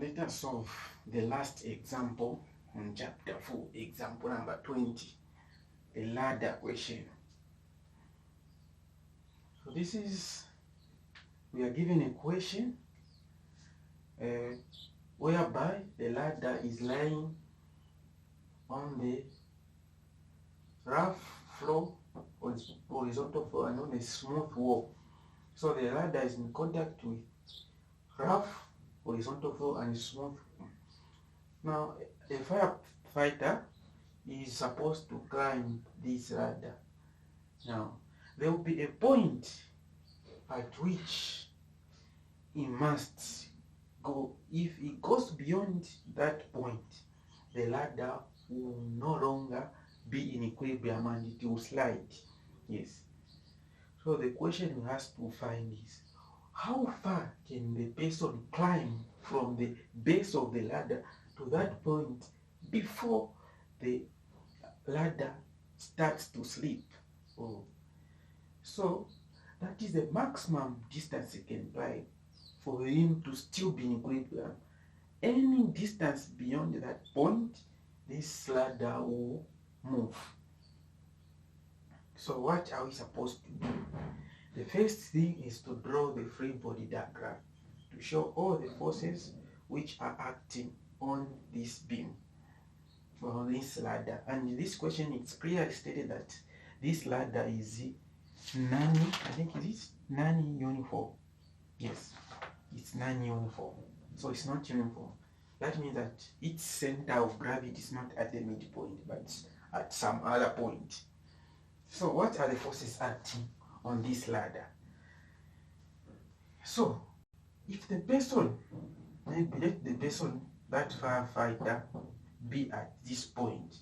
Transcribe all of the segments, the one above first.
Let us solve the last example on chapter 4, example number 20, the ladder question. So this is, we are given a question whereby the ladder is lying on the rough floor, horizontal floor, and on a smooth wall. So the ladder is in contact with rough, horizontal floor, and smooth. Now, a firefighter is supposed to climb this ladder. Now, there will be a point at which he must go. If he goes beyond that point, the ladder will no longer be in equilibrium and it will slide. Yes. So the question we have to find is, how far can the person climb from the base of the ladder to that point before the ladder starts to slip? So that is the maximum distance he can climb for him to still be in equilibrium. Any distance beyond that point, this ladder will move. So what are we supposed to do? The first thing is to draw the free body diagram to show all the forces which are acting on this beam, on this ladder. And this question, it's clearly stated that this ladder is non-uniform. Yes, it's non-uniform. So it's not uniform. That means that its center of gravity is not at the midpoint, but at some other point. So what are the forces acting on this ladder? So if the person, maybe let the person, that firefighter, be at this point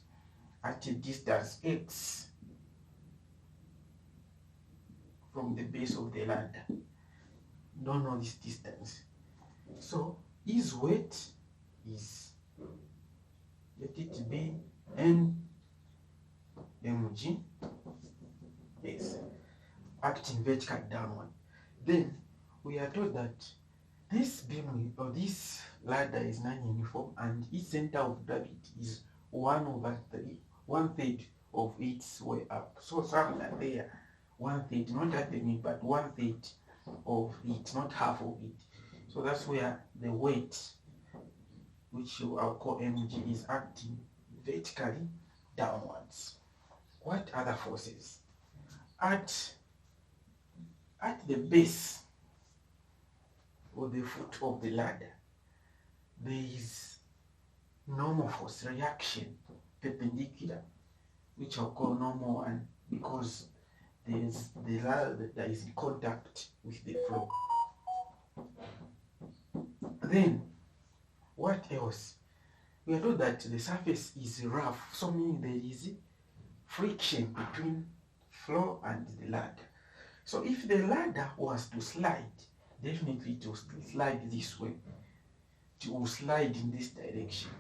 at a distance x from the base of the ladder. Don't know this distance. So his weight is, let it be mg, yes, acting vertical downward. Then we are told that this beam or this ladder is non-uniform and its center of gravity is 1/3 of its way up. So somewhere there, 1/3, not at the mid, but 1/3 of it, not half of it. So that's where the weight, which I'll call mg, is acting vertically downwards. What other forces? At the base or the foot of the ladder, there is normal force, reaction, perpendicular, which I'll call normal one because the ladder that is in contact with the floor. Then, what else? We are told that the surface is rough, so meaning there is friction between floor and the ladder. So if the ladder was to slide, definitely it will slide this way. It will slide in this direction.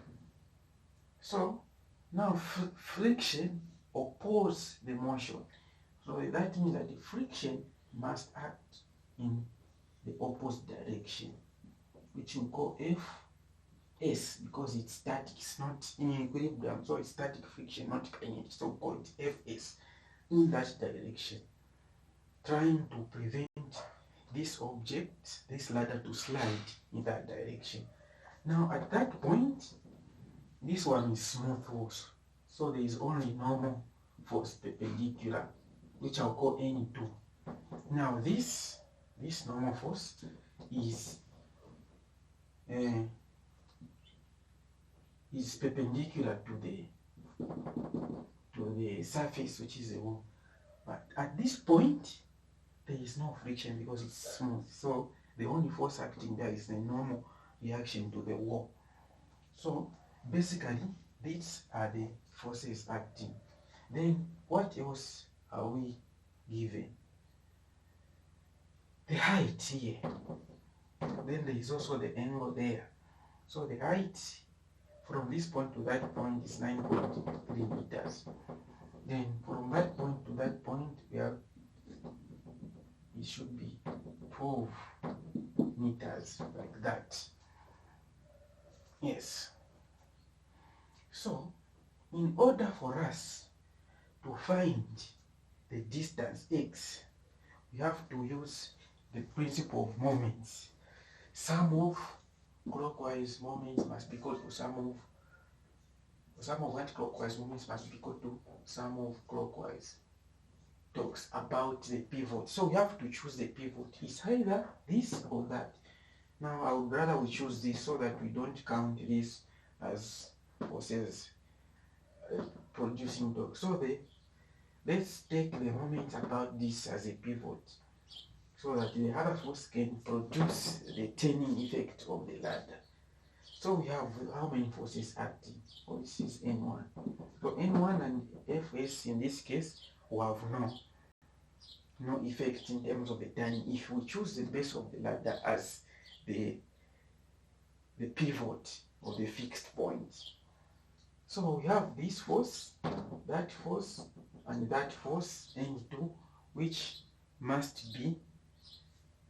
So now friction opposes the motion. So that means that the friction must act in the opposite direction, which we call Fs, because it's static, it's not in equilibrium, so it's static friction, not kinetic. So we call it Fs in that direction, trying to prevent this object, this ladder, to slide in that direction. Now at that point, this one is smooth force, so there is only normal force perpendicular, which I'll call N2. Now this normal force is perpendicular to the surface, which is the wall. But at this point, there is no friction because it's smooth. So the only force acting there is the normal reaction to the wall. So basically, these are the forces acting. Then what else are we given? The height here. Then there is also the angle there. So the height from this point to that point is 9.3 meters. Then from that point to that point, it should be 12 meters, like that. Yes. So, in order for us to find the distance x, we have to use the principle of moments. Sum of clockwise moments must be equal to sum of anti-clockwise moments must be equal to sum of clockwise. Talks about the pivot. So we have to choose the pivot. It's either this or that. Now I would rather we choose this so that we don't count this as forces producing torque. So let's take the moment about this as a pivot, so that the other force can produce the turning effect of the ladder. So we have how many forces acting? Oh, this is N1. So N1 and Fs in this case will have no effect in terms of the turning if we choose the base of the ladder as the pivot or the fixed point. So we have this force, and that force, N2, which must be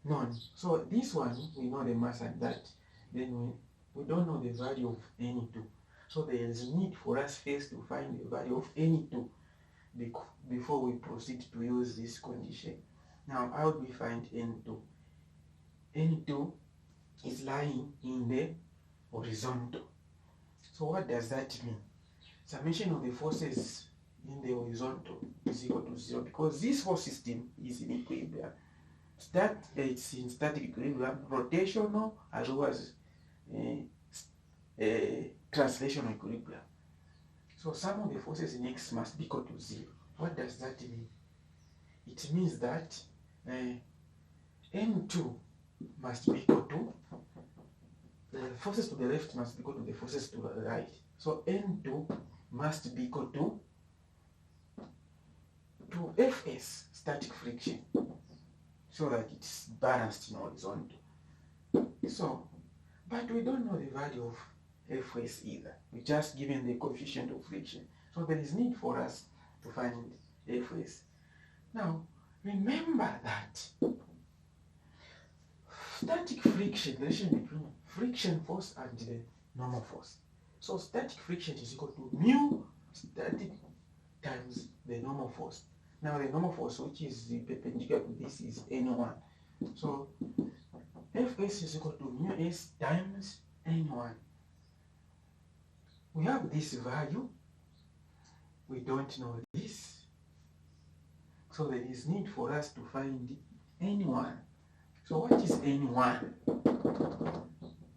known. So this one, we know the mass and that. Then we don't know the value of N2. So there is need for us first to find the value of N2 before we proceed to use this condition. Now, how do we find N2? N2 is lying in the horizontal. So what does that mean? Summation of the forces in the horizontal is equal to 0 because this whole system is in equilibrium. It's in static equilibrium, rotational as well as translational equilibrium. So sum of the forces in X must be equal to 0. What does that mean? It means that N2 must be equal to the forces to the left must be equal to the forces to the right. So N2 must be equal to Fs, static friction, so that it's balanced in horizontal. So, but we don't know the value of Fs either. We just given the coefficient of friction. So there is need for us to find Fs. Now, remember that static friction, the relation between friction force and the normal force. So static friction is equal to mu static times the normal force. Now the normal force, which is the perpendicular to this, is N1. So Fs is equal to mu s times N1. We have this value. We don't know this. So there is need for us to find N1. So what is N1?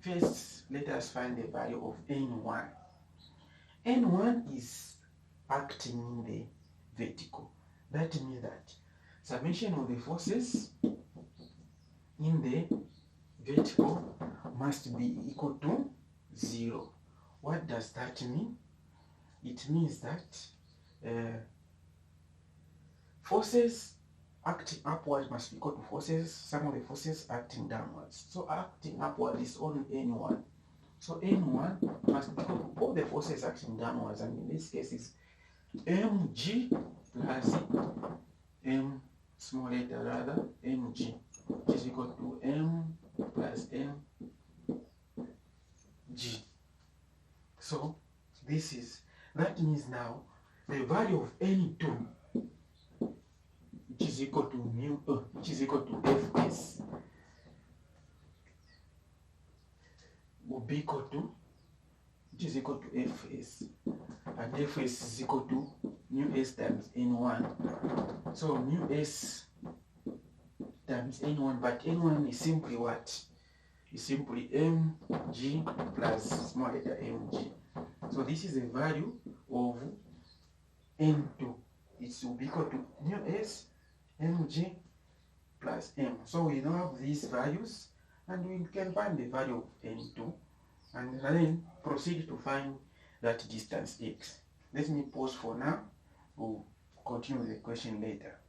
First, let us find the value of N1. N1 is acting in the vertical. That means that summation of the forces in the vertical must be equal to 0. What does that mean? It means that forces acting upward must be equal to forces, some of the forces acting downwards. So acting upward is on N1. So N1 must be equal to all the forces acting downwards, and in this case is mg plus m small letter rather mg, which is equal to m plus mg. So that means now the value of N2, which is equal to which is equal to Fs, will be equal to, which is equal to Fs, and Fs is equal to mu s times N1. So mu s times N1, but N1 is simply what? Is simply mg plus small letter mg. So this is the value of N2. It will be equal to mu s mg plus m. So we now have these values, and we can find the value of N2 and then proceed to find that distance x. Let me pause for now. We'll continue the question later.